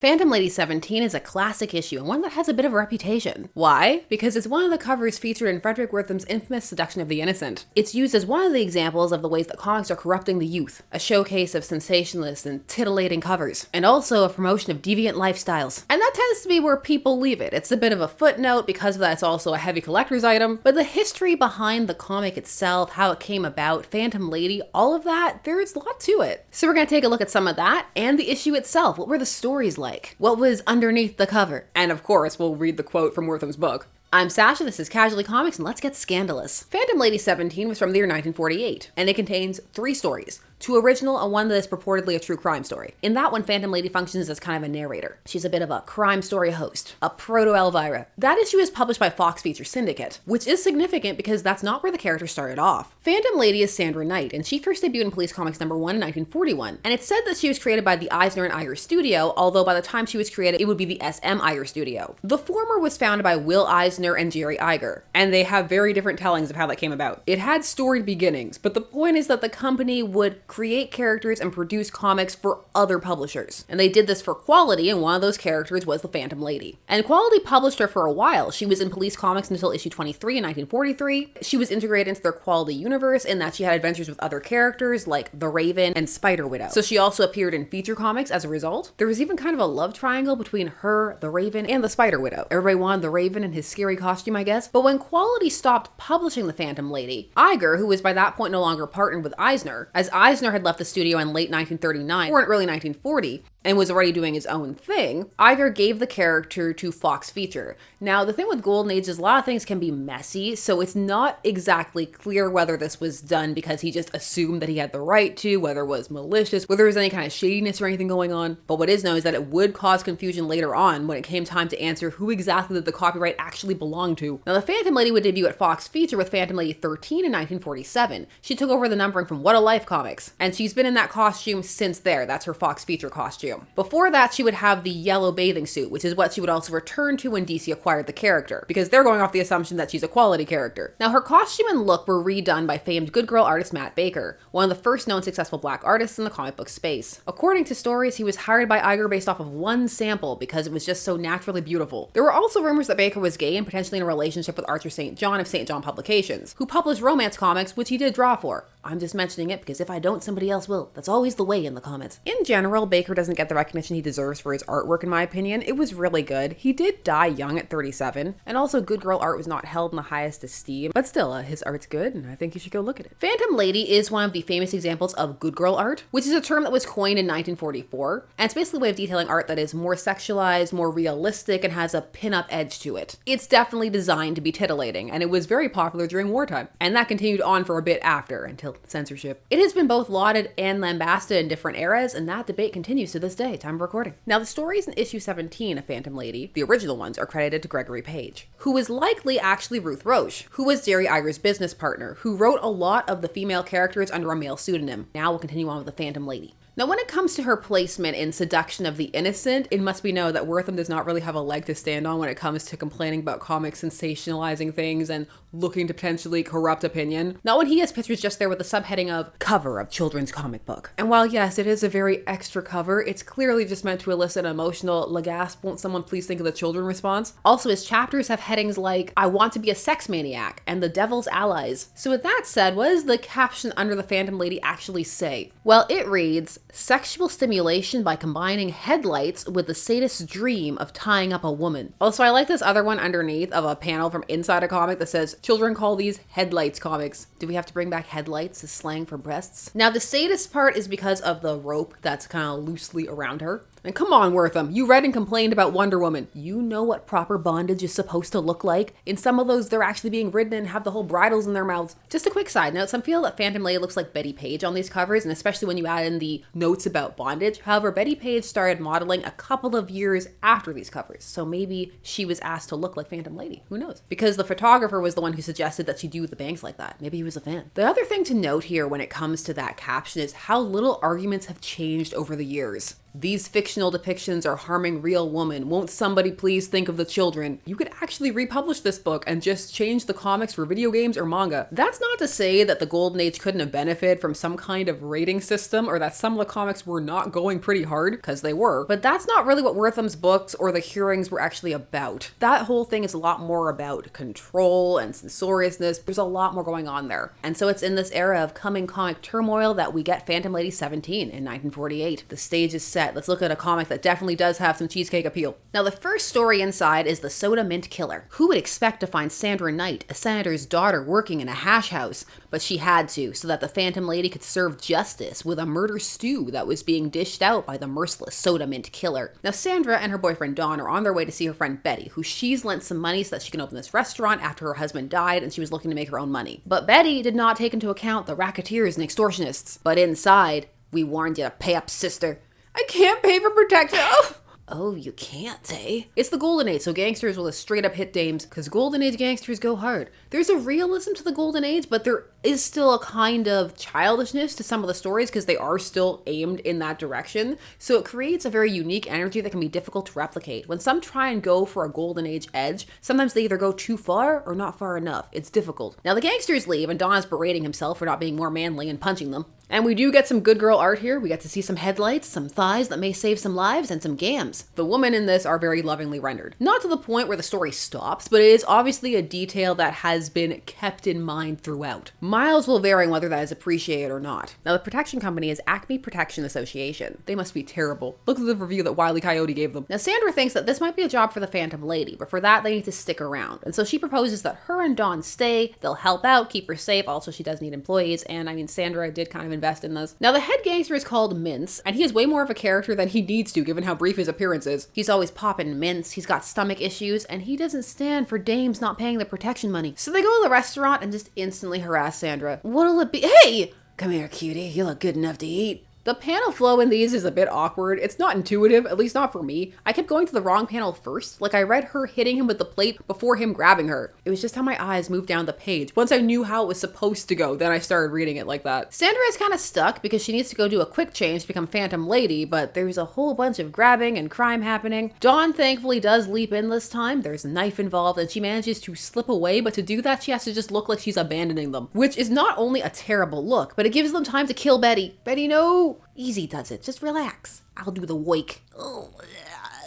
Phantom Lady 17 is a classic issue and one that has a bit of a reputation. Why? Because it's one of the covers featured in Fredric Wertham's infamous Seduction of the Innocent. It's used as one of the examples of the ways that comics are corrupting the youth, a showcase of sensationalist and titillating covers, and also a promotion of deviant lifestyles. And that tends to be where people leave it. It's a bit of a footnote because of that it's also a heavy collector's item, but the history behind the comic itself, how it came about, Phantom Lady, all of that, there's a lot to it. So we're going to take a look at some of that and the issue itself. What were the stories like? What was underneath the cover? And of course, we'll read the quote from Wertham's book. I'm Sasha, this is Casually Comics, and let's get scandalous. Phantom Lady 17 was from the year 1948, and it contains 3 stories. 2 original and 1 that is purportedly a true crime story. In that one, Phantom Lady functions as kind of a narrator. She's a bit of a crime story host, a proto-Elvira. That issue is published by Fox Feature Syndicate, which is significant because that's not where the character started off. Phantom Lady is Sandra Knight, and she first debuted in Police Comics number 1 in 1941, and it's said that she was created by the Eisner and Iyer studio, although by the time she was created, it would be the SM Iyer studio. The former was founded by Will Eisner and Jerry Iger, and they have very different tellings of how that came about. It had storied beginnings, but the point is that the company would create characters and produce comics for other publishers. And they did this for quality, and one of those characters was the Phantom Lady. And Quality published her for a while. She was in Police Comics until issue 23 in 1943. She was integrated into their Quality universe in that she had adventures with other characters like the Raven and Spider Widow. So she also appeared in feature comics as a result. There was even kind of a love triangle between her, the Raven, and the Spider Widow. Everybody wanted the Raven in his scary costume, I guess. But when Quality stopped publishing the Phantom Lady, Iger, who was by that point no longer partnered with Eisner, as Eisner had left the studio in late 1939 or in early 1940, and was already doing his own thing, Iger gave the character to Fox Feature. Now, the thing with Golden Age is a lot of things can be messy, so it's not exactly clear whether this was done because he just assumed that he had the right to, whether it was malicious, whether there was any kind of shadiness or anything going on. But what is known is that it would cause confusion later on when it came time to answer who exactly did the copyright actually belong to. Now, the Phantom Lady would debut at Fox Feature with Phantom Lady 13 in 1947. She took over the numbering from What a Life Comics, and she's been in that costume since there. That's her Fox Feature costume. Before that, she would have the yellow bathing suit, which is what she would also return to when DC acquired the character, because they're going off the assumption that she's a quality character. Now, her costume and look were redone by famed good girl artist Matt Baker, one of the first known successful black artists in the comic book space. According to stories, he was hired by Iger based off of one sample because it was just so naturally beautiful. There were also rumors that Baker was gay and potentially in a relationship with Arthur St. John of St. John Publications, who published romance comics, which he did draw for. I'm just mentioning it because if I don't, somebody else will. That's always the way in the comments. In general, Baker doesn't get the recognition he deserves for his artwork, in my opinion. It was really good. He did die young at 37, and also good girl art was not held in the highest esteem, but still, his art's good, and I think you should go look at it. Phantom Lady is one of the famous examples of good girl art, which is a term that was coined in 1944, and it's basically a way of detailing art that is more sexualized, more realistic, and has a pin-up edge to it. It's definitely designed to be titillating, and it was very popular during wartime, and that continued on for a bit after, until censorship. It has been both lauded and lambasted in different eras, and that debate continues to this day, time of recording. Now, the stories in issue 17 of Phantom Lady, the original ones, are credited to Gregory Page, who was likely actually Ruth Roche, who was Jerry Iger's business partner, who wrote a lot of the female characters under a male pseudonym. Now we'll continue on with the Phantom Lady. Now, when it comes to her placement in Seduction of the Innocent, it must be known that Wertham does not really have a leg to stand on when it comes to complaining about comics sensationalizing things and looking to potentially corrupt opinion. Not when he has pictures just there with the subheading of cover of children's comic book. And while yes, it is a very extra cover, it's clearly just meant to elicit an emotional "Lagasp, won't someone please think of the children" response. Also, his chapters have headings like "I want to be a sex maniac" and "The Devil's Allies." So with that said, what does the caption under the Phantom Lady actually say? Well, it reads, "Sexual stimulation by combining headlights with the sadist's dream of tying up a woman." Also, I like this other one underneath of a panel from inside a comic that says, "Children call these headlights comics." Do we have to bring back headlights as slang for breasts? Now, the sadist part is because of the rope that's kind of loosely around her. And come on, Wertham, you read and complained about Wonder Woman. You know what proper bondage is supposed to look like. In some of those, they're actually being ridden and have the whole bridles in their mouths. Just a quick side note, some feel that Phantom Lady looks like Betty Page on these covers, and especially when you add in the notes about bondage. However, Betty Page started modeling a couple of years after these covers, so maybe she was asked to look like Phantom Lady. Who knows? Because the photographer was the one who suggested that she do the bangs like that. Maybe he was a fan. The other thing to note here when it comes to that caption is how little arguments have changed over the years. These fictional depictions are harming real women. Won't somebody please think of the children? You could actually republish this book and just change the comics for video games or manga. That's not to say that the Golden Age couldn't have benefited from some kind of rating system or that some of the comics were not going pretty hard, because they were, but that's not really what Wertham's books or the hearings were actually about. That whole thing is a lot more about control and censoriousness. There's a lot more going on there. And so it's in this era of coming comic turmoil that we get Phantom Lady 17 in 1948. The stage is set. Let's look at a comic that definitely does have some cheesecake appeal. Now, the first story inside is the Soda Mint Killer. Who would expect to find Sandra Knight, a senator's daughter, working in a hash house? But she had to, so that the Phantom Lady could serve justice with a murder stew that was being dished out by the merciless Soda Mint Killer. Now, Sandra and her boyfriend Don are on their way to see her friend Betty, who she's lent some money so that she can open this restaurant after her husband died and she was looking to make her own money. But Betty did not take into account the racketeers and extortionists. But inside, we warned you to pay up, sister. I can't pay for protection. Oh, you can't, eh? It's the Golden Age, so gangsters will just straight up hit dames, because Golden Age gangsters go hard. There's a realism to the Golden Age, but there is still a kind of childishness to some of the stories, because they are still aimed in that direction. So it creates a very unique energy that can be difficult to replicate. When some try and go for a Golden Age edge, sometimes they either go too far or not far enough. It's difficult. Now the gangsters leave, and Don is berating himself for not being more manly and punching them. And we do get some good girl art here. We get to see some headlights, some thighs that may save some lives, and some gams. The women in this are very lovingly rendered. Not to the point where the story stops, but it is obviously a detail that has been kept in mind throughout. Miles will vary whether that is appreciated or not. Now, the protection company is Acme Protection Association. They must be terrible. Look at the review that Wile E. Coyote gave them. Now, Sandra thinks that this might be a job for the Phantom Lady, but for that, they need to stick around. And so she proposes that her and Dawn stay, they'll help out, keep her safe. Also, she does need employees, and I mean, Sandra did kind of invest in this. Now, the head gangster is called Mince, and he is way more of a character than he needs to, given how brief his appearance is. He's always popping mints, he's got stomach issues, and he doesn't stand for dames not paying the protection money. So they go to the restaurant and just instantly harass Sandra. What'll it be? Hey! Come here, cutie. You look good enough to eat. The panel flow in these is a bit awkward. It's not intuitive, at least not for me. I kept going to the wrong panel first. Like I read her hitting him with the plate before him grabbing her. It was just how my eyes moved down the page. Once I knew how it was supposed to go, then I started reading it like that. Sandra is kind of stuck because she needs to go do a quick change to become Phantom Lady, but there's a whole bunch of grabbing and crime happening. Dawn thankfully does leap in this time. There's a knife involved and she manages to slip away, but to do that she has to just look like she's abandoning them, which is not only a terrible look, but it gives them time to kill Betty. Betty, no! Easy does it. Just relax. I'll do the wake. Oh,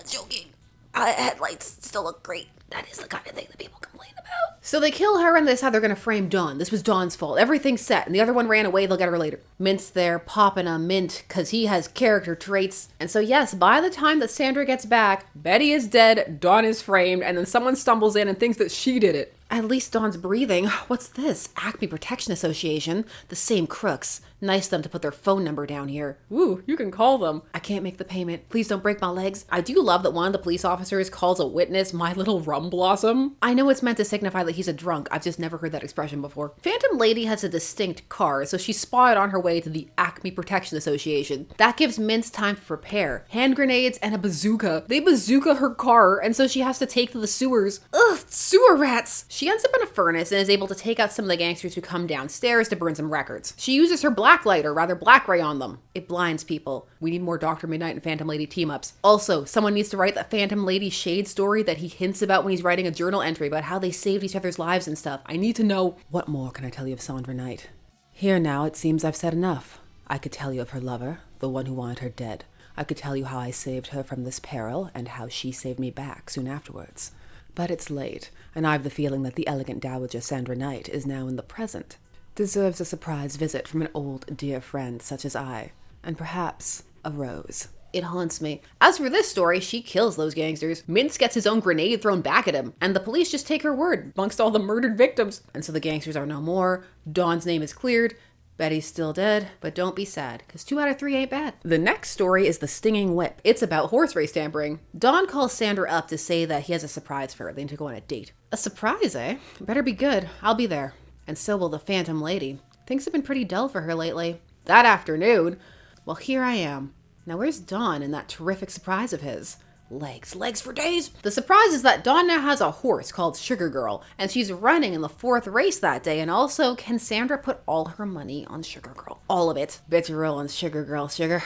joking. Headlights still look great. That is the kind of thing that people complain about. So they kill her and they decide they're going to frame Dawn. This was Dawn's fault. Everything's set and the other one ran away. They'll get her later. Mint's there popping a mint because he has character traits. And so yes, by the time that Sandra gets back, Betty is dead, Dawn is framed, and then someone stumbles in and thinks that she did it. At least Dawn's breathing. What's this? Acme Protection Association. The same crooks. Nice of them to put their phone number down here. Ooh, you can call them. I can't make the payment. Please don't break my legs. I do love that one of the police officers calls a witness my little rum blossom. I know it's meant to signify that he's a drunk. I've just never heard that expression before. Phantom Lady has a distinct car, so she's spotted on her way to the Acme Protection Association. That gives Mince time to prepare. Hand grenades and a bazooka. They bazooka her car, and so she has to take to the sewers. Ugh, sewer rats! She ends up in a furnace and is able to take out some of the gangsters who come downstairs to burn some records. She uses her black light, or rather black ray, on them. It blinds people. We need more Dr. Midnight and Phantom Lady team-ups. Also, someone needs to write that Phantom Lady shade story that he hints about when he's writing a journal entry about how they saved each other's lives and stuff. I need to know. What more can I tell you of Sandra Knight? Here now, it seems I've said enough. I could tell you of her lover, the one who wanted her dead. I could tell you how I saved her from this peril and how she saved me back soon afterwards. But it's late, and I've the feeling that the elegant dowager Sandra Knight is now in the present. Deserves a surprise visit from an old dear friend such as I, and perhaps a rose. It haunts me. As for this story, she kills those gangsters. Mince gets his own grenade thrown back at him, and the police just take her word amongst all the murdered victims. And so the gangsters are no more, Dawn's name is cleared, Betty's still dead, but don't be sad, because 2 out of 3 ain't bad. The next story is The Stinging Whip. It's about horse race tampering. Dawn calls Sandra up to say that he has a surprise for her. They need to go on a date. A surprise, eh? Better be good. I'll be there. And so will the Phantom Lady. Things have been pretty dull for her lately. That afternoon, well, here I am. Now where's Dawn and that terrific surprise of his? Legs for days. The surprise is that Dawn now has a horse called Sugar Girl, and she's running in the 4th race that day. And also, can Sandra put all her money on Sugar Girl? All of it. Bitch roll on Sugar Girl, sugar.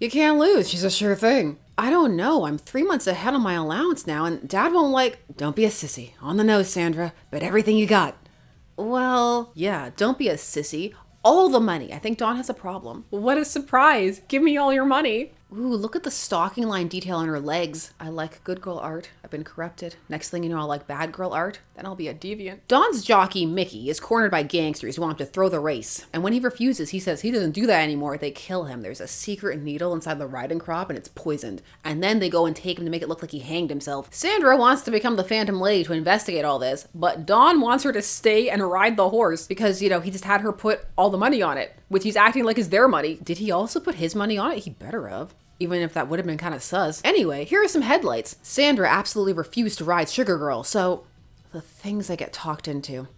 You can't lose. She's a sure thing. I don't know. I'm 3 months ahead on my allowance now, and Dad won't like... Don't be a sissy. On the nose, Sandra. Bet everything you got. Well, yeah, don't be a sissy. All the money. I think Dawn has a problem. What a surprise. Give me all your money. Ooh, look at the stocking line detail on her legs. I like good girl art. I've been corrupted. Next thing you know, I'll like bad girl art. Then I'll be a deviant. Dawn's jockey, Mickey, is cornered by gangsters who want him to throw the race. And when he refuses, he says he doesn't do that anymore. They kill him. There's a secret needle inside the riding crop and it's poisoned. And then they go and take him to make it look like he hanged himself. Sandra wants to become the Phantom Lady to investigate all this, but Dawn wants her to stay and ride the horse because, you know, he just had her put all the money on it, which he's acting like is their money. Did he also put his money on it? He better have. Even if that would have been kind of sus. Anyway, here are some headlights. Sandra absolutely refused to ride Sugar Girl, so the things I get talked into.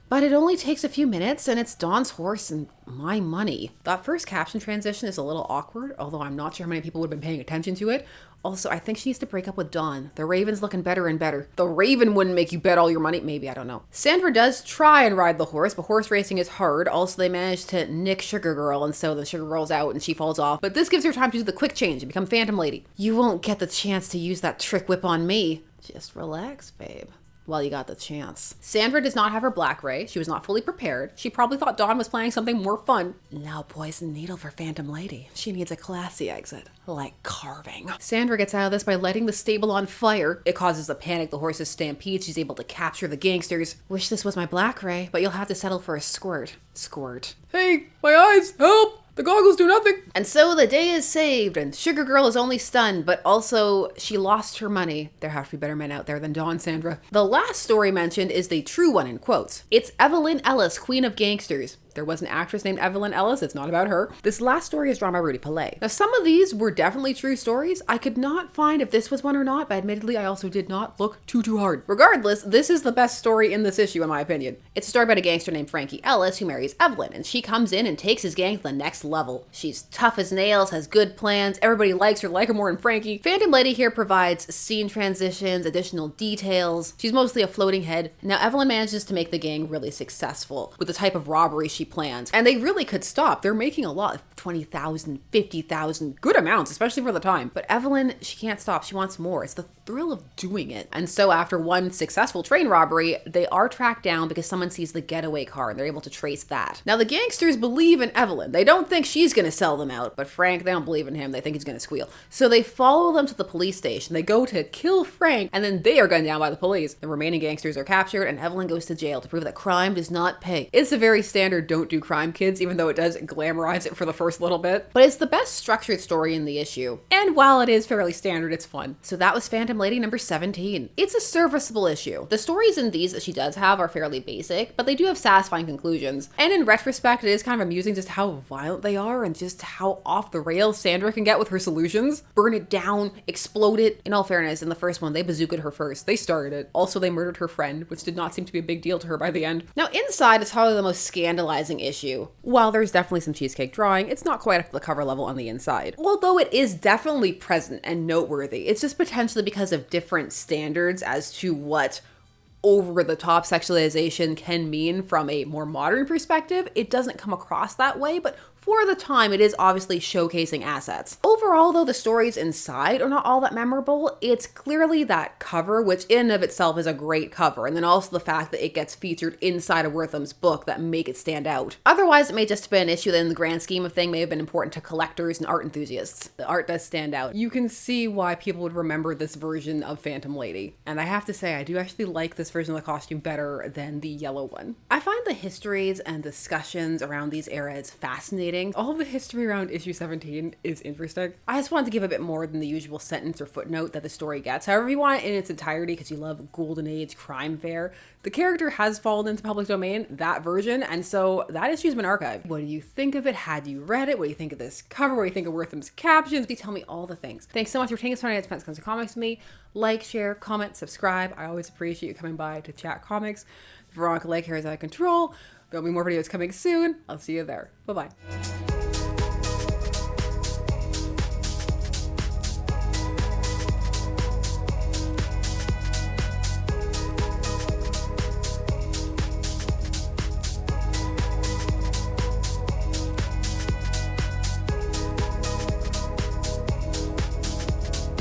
But it only takes a few minutes and it's Dawn's horse and my money. That first caption transition is a little awkward, although I'm not sure how many people would have been paying attention to it. Also, I think she needs to break up with Dawn. The Raven's looking better and better. The Raven wouldn't make you bet all your money. Maybe, I don't know. Sandra does try and ride the horse, but horse racing is hard. Also, they manage to nick Sugar Girl, and so the Sugar Girl's out and she falls off. But this gives her time to do the quick change and become Phantom Lady. You won't get the chance to use that trick whip on me. Just relax, babe. Well, you got the chance. Sandra does not have her black ray. She was not fully prepared. She probably thought Dawn was planning something more fun. No poison needle for Phantom Lady. She needs a classy exit, like carving. Sandra gets out of this by lighting the stable on fire. It causes a panic. The horses stampede. She's able to capture the gangsters. Wish this was my black ray, but you'll have to settle for a squirt. Squirt. Hey, my eyes, help! The goggles do nothing. And so the day is saved and Sugar Girl is only stunned, but also she lost her money. There have to be better men out there than Dawn, Sandra. The last story mentioned is the true one in quotes. It's Evelyn Ellis, Queen of Gangsters. There was an actress named Evelyn Ellis. It's not about her. This last story is drawn by Rudy Pillay. Now, some of these were definitely true stories. I could not find if this was one or not, but admittedly, I also did not look too hard. Regardless, this is the best story in this issue, in my opinion. It's a story about a gangster named Frankie Ellis who marries Evelyn, and she comes in and takes his gang to the next level. She's tough as nails, has good plans. Everybody likes her, like her more than Frankie. Phantom Lady here provides scene transitions, additional details. She's mostly a floating head. Now, Evelyn manages to make the gang really successful with the type of robbery she plans. And they really could stop. They're making a lot, 20,000, 50,000, good amounts, especially for the time. But Evelyn, she can't stop. She wants more. It's the thrill of doing it. And so after one successful train robbery, they are tracked down because someone sees the getaway car and they're able to trace that. Now the gangsters believe in Evelyn. They don't think she's gonna sell them out, but Frank, they don't believe in him. They think he's gonna squeal. So they follow them to the police station. They go to kill Frank and then they are gunned down by the police. The remaining gangsters are captured and Evelyn goes to jail to prove that crime does not pay. It's a very standard don't do crime, kids, even though it does glamorize it for the first little bit. But it's the best structured story in the issue. And while it is fairly standard, it's fun. So that was Phantom Lady number 17. It's a serviceable issue. The stories in these that she does have are fairly basic, but they do have satisfying conclusions. And in retrospect, it is kind of amusing just how violent they are and just how off the rails Sandra can get with her solutions. Burn it down, explode it. In all fairness, in the first one, they bazookaed her first. They started it. Also, they murdered her friend, which did not seem to be a big deal to her by the end. Now, inside is probably the most scandalizing issue. While there's definitely some cheesecake drawing, it's not quite up to the cover level on the inside. Although it is definitely present and noteworthy, it's just potentially because of different standards as to what over-the-top sexualization can mean from a more modern perspective. It doesn't come across that way, but for the time, it is obviously showcasing assets. Overall, though, the stories inside are not all that memorable. It's clearly that cover, which in and of itself is a great cover, and then also the fact that it gets featured inside of Wertham's book that make it stand out. Otherwise, it may just have been an issue that in the grand scheme of things may have been important to collectors and art enthusiasts. The art does stand out. You can see why people would remember this version of Phantom Lady. And I have to say, I do actually like this version of the costume better than the yellow one. I find the histories and discussions around these eras fascinating. All the history around issue 17 is interesting. I just wanted to give a bit more than the usual sentence or footnote that the story gets. However, you want it in its entirety because you love Golden Age crime fare. The character has fallen into public domain, that version, and so that issue's been archived. What do you think of it? Had you read it? What do you think of this cover? What do you think of Wertham's captions? Please tell me all the things. Thanks so much for taking this time to spend some comics with me. Like, share, comment, subscribe. I always appreciate you coming by to chat comics. Veronica Lake here is out of control. There'll be more videos coming soon. I'll see you there. Bye-bye.